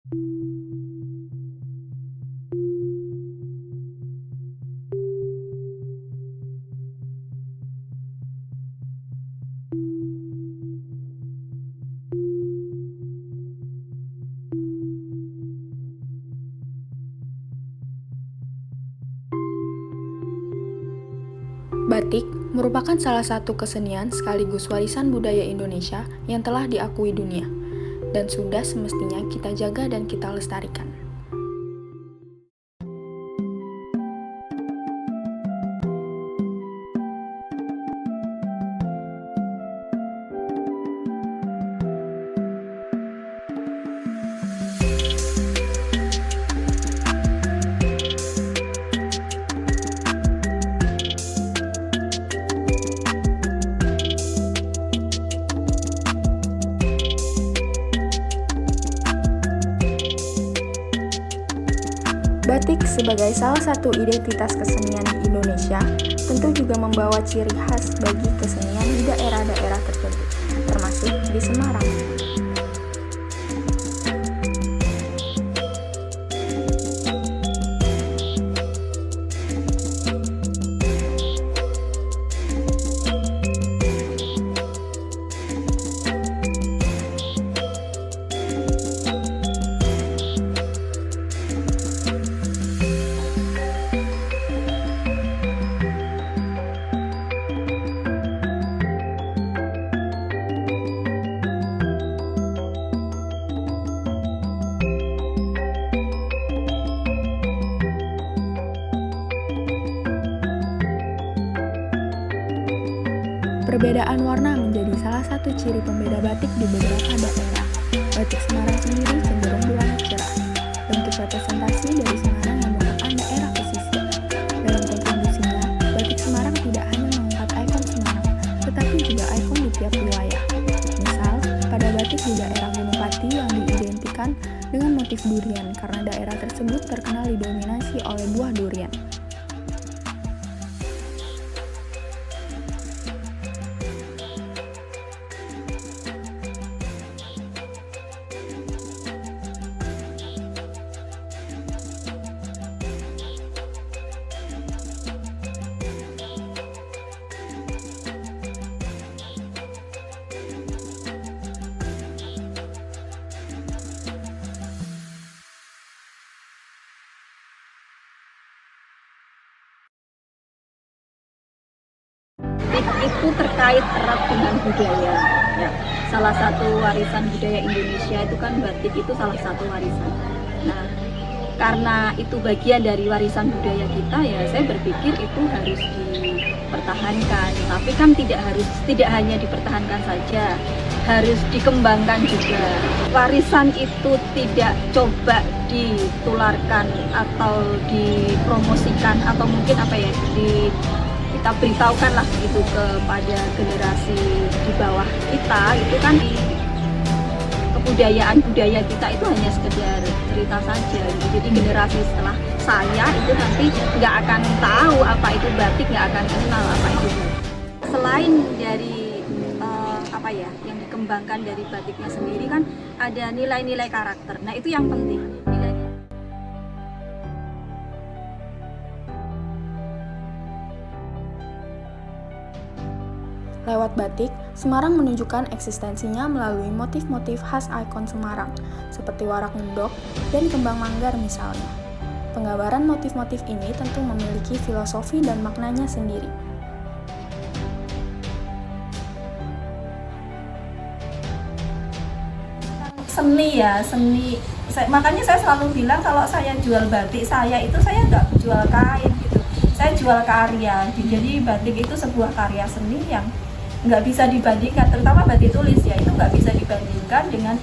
Batik merupakan salah satu kesenian sekaligus warisan budaya Indonesia yang telah diakui dunia, dan sudah semestinya kita jaga dan kita lestarikan. Batik sebagai salah satu identitas kesenian di Indonesia tentu juga membawa ciri khas bagi kesenian di daerah-daerah tertentu, termasuk di Semarang. Perbedaan warna menjadi salah satu ciri pembeda batik di beberapa daerah. Batik Semarang sendiri cenderung berwarna cerah, bentuk representasi dari Semarang yang merupakan daerah pesisir. Dalam kontribusinya, batik Semarang tidak hanya mengangkat ikon Semarang, tetapi juga ikon di tiap wilayah. Misal, pada batik di daerah Gunung Pati yang diidentikan dengan motif durian karena daerah tersebut terkenal didominasi oleh buah durian. Itu terkait erat dengan budaya. Ya, salah satu warisan budaya Indonesia itu kan batik, itu salah satu warisan. Nah, karena itu bagian dari warisan budaya kita, ya saya berpikir itu harus dipertahankan. Tapi kan tidak hanya dipertahankan saja, harus dikembangkan juga. Warisan itu tidak coba ditularkan atau dipromosikan atau mungkin kita beritahukan lah gitu kepada generasi di bawah kita. Itu kan kebudayaan budaya kita itu hanya sekedar cerita saja gitu. Jadi generasi setelah saya itu nanti nggak akan tahu apa itu batik, nggak akan kenal apa itu batik. Selain dari yang dikembangkan dari batiknya sendiri kan ada nilai-nilai karakter. Nah itu yang penting. Lewat batik, Semarang menunjukkan eksistensinya melalui motif-motif khas ikon Semarang, seperti warak ngendok dan kembang manggar misalnya. Penggambaran motif-motif ini tentu memiliki filosofi dan maknanya sendiri. Seni. Makanya saya selalu bilang kalau saya jual batik, saya nggak jual kain gitu. Saya jual karya. Jadi batik itu sebuah karya seni yang nggak bisa dibandingkan, terutama batik tulis ya, itu nggak bisa dibandingkan dengan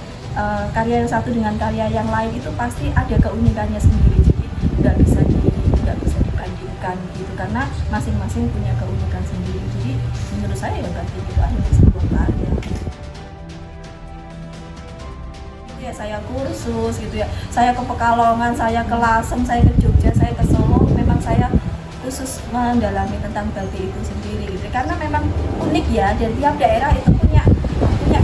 karya yang satu dengan karya yang lain, itu pasti ada keunikannya sendiri. Jadi nggak bisa dibandingkan gitu, karena masing-masing punya keunikan sendiri. Jadi menurut saya ya batik itu adalah sebuah karya. Ya, saya kursus gitu ya, saya ke Pekalongan, saya ke Lasem, saya ke Jogja, saya ke Solo, memang saya khusus mendalami tentang batik itu sendiri gitu, karena memang unik ya, dan tiap daerah itu punya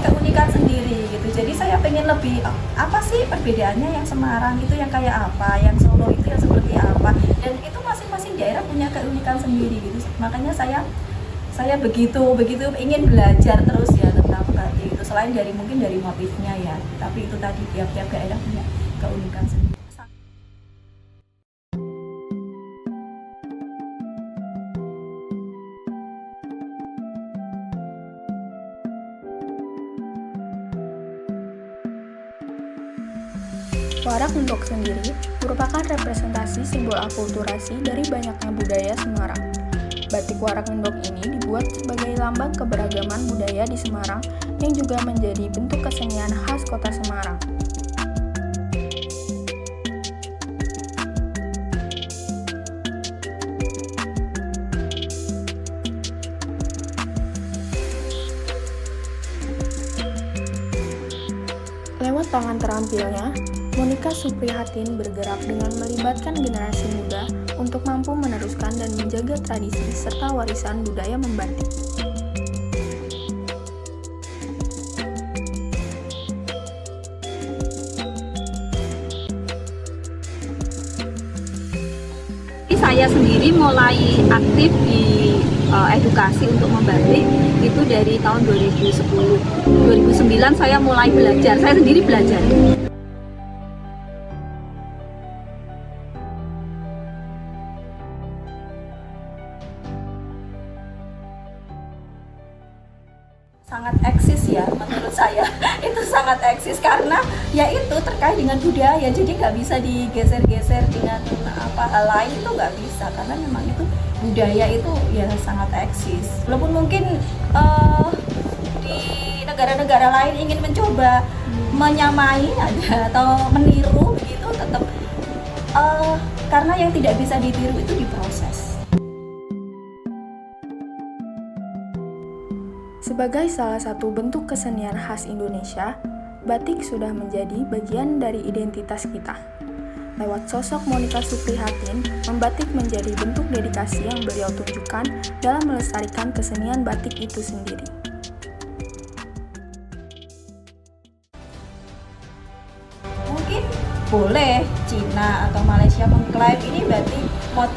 keunikan sendiri gitu. Jadi saya pengen lebih apa sih perbedaannya yang Semarang itu yang kayak apa, yang Solo itu yang seperti apa, dan itu masing-masing daerah punya keunikan sendiri gitu. Makanya saya begitu ingin belajar terus ya tentang batik itu, selain dari mungkin dari motifnya ya, tapi itu tadi tiap-tiap daerah punya keunikan sendiri. Warak Ngendok sendiri merupakan representasi simbol akulturasi dari banyaknya budaya Semarang. Batik Warak Ngendok ini dibuat sebagai lambang keberagaman budaya di Semarang yang juga menjadi bentuk kesenian khas kota Semarang. Lewat tangan terampilnya, Monika Suprihatin bergerak dengan melibatkan generasi muda untuk mampu meneruskan dan menjaga tradisi serta warisan budaya membatik. Saya sendiri mulai aktif di edukasi untuk membatik itu dari tahun 2010. 2009 saya mulai belajar, saya sendiri belajar. Sangat eksis ya menurut saya. Itu sangat eksis karena ya itu terkait dengan budaya, jadi nggak bisa digeser-geser dengan apa hal lain, itu nggak bisa karena memang itu budaya itu ya sangat eksis. Walaupun mungkin di negara-negara lain ingin mencoba menyamai ada atau meniru begitu, tetap karena yang tidak bisa ditiru itu diproses. Sebagai salah satu bentuk kesenian khas Indonesia, batik sudah menjadi bagian dari identitas kita. Lewat sosok Monika Suprihatin, membatik menjadi bentuk dedikasi yang beliau tunjukkan dalam melestarikan kesenian batik itu sendiri. Mungkin boleh Cina atau Malaysia mengklaim ini batik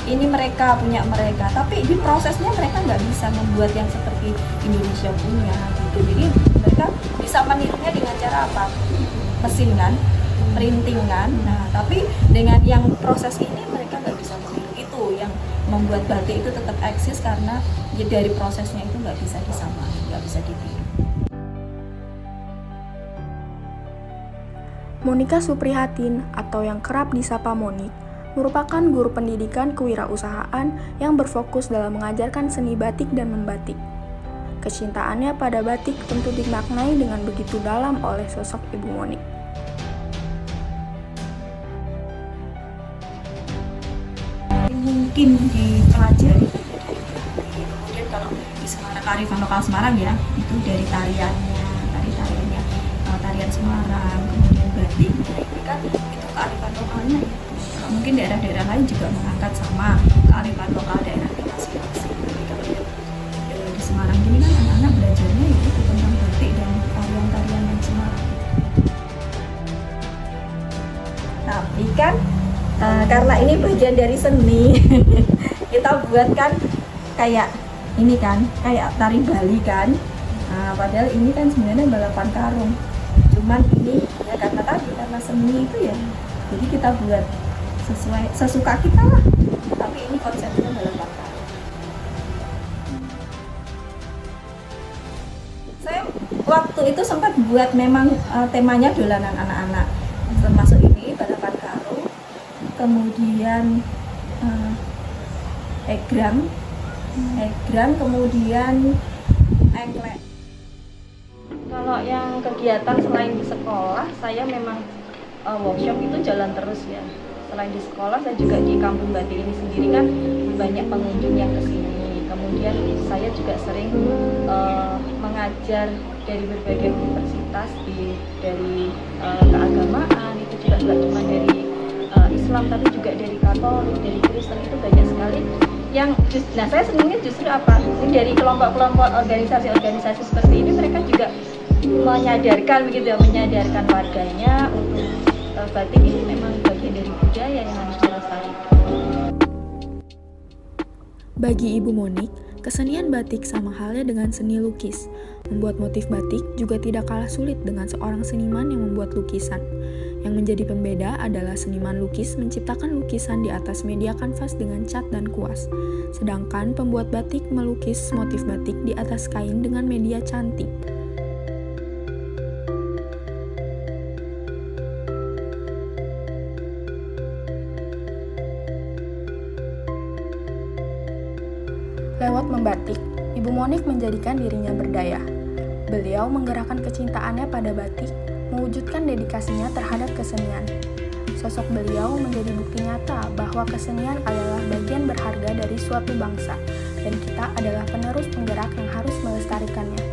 ini mereka punya mereka, tapi di prosesnya mereka nggak bisa membuat yang seperti Indonesia punya gitu. Jadi mereka bisa menirunya dengan cara apa? Mesin kan, printing kan. Nah, tapi dengan yang proses ini mereka nggak bisa meniru. Itu yang membuat batik itu tetap eksis karena ya dari prosesnya itu nggak bisa disamai, nggak bisa ditiru. Monika Suprihatin atau yang kerap disapa Monik merupakan guru pendidikan kewirausahaan yang berfokus dalam mengajarkan seni batik dan membatik. Kecintaannya pada batik tentu dimaknai dengan begitu dalam oleh sosok Ibu Monik. Mungkin dipelajari. Kemudian kalau di Semarang, kearifan lokal Semarang ya, itu dari tariannya, tarian Semarang, kemudian batik, ini kan itu kearifan lokalnya. Mungkin daerah-daerah lain juga mengangkat sama kearifan lokal daerah masing-masing. Kalau di Semarang ini kan anak-anak belajarnya itu tentang batik dan tarian-tarian yang Semarang. Tapi kan karena ini bagian dari seni, kita buatkan kayak ini kan, kayak tari Bali kan. Nah, padahal ini kan sebenarnya balapan karung. Cuman ini ya karena seni itu ya, jadi kita buat sesuai sesuka kita lah, tapi ini konsepnya balapan karung. Saya waktu itu sempat buat memang temanya dolanan anak-anak, termasuk ini balapan karung, kemudian egrang, kemudian engklek. Kalau yang kegiatan selain di sekolah, saya memang workshop itu jalan terus ya. Selain di sekolah, saya juga di Kampung Batik ini sendiri kan banyak pengunjung yang kesini. Kemudian saya juga sering mengajar dari berbagai universitas dari keagamaan, itu juga nggak cuma dari Islam tapi juga dari Katolik, dari Kristen, itu banyak sekali yang nah saya senangnya justru apa? Ini dari kelompok-kelompok organisasi-organisasi seperti ini, mereka juga menyadarkan begitu ya, menyadarkan warganya untuk batik ini memang bagian dari budaya yang harus dilestarikan. Bagi Ibu Monik, kesenian batik sama halnya dengan seni lukis. Membuat motif batik juga tidak kalah sulit dengan seorang seniman yang membuat lukisan. Yang menjadi pembeda adalah seniman lukis menciptakan lukisan di atas media kanvas dengan cat dan kuas. Sedangkan pembuat batik melukis motif batik di atas kain dengan media cantik. Lewat membatik, Ibu Monik menjadikan dirinya berdaya. Beliau menggerakkan kecintaannya pada batik, mewujudkan dedikasinya terhadap kesenian. Sosok beliau menjadi bukti nyata bahwa kesenian adalah bagian berharga dari suatu bangsa, dan kita adalah penerus penggerak yang harus melestarikannya.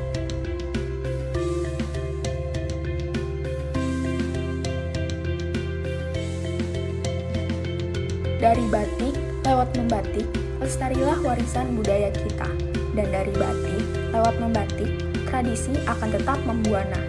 Dari batik, lewat membatik, lestarilah warisan budaya kita. Dan dari batik, lewat membatik, tradisi akan tetap membuana.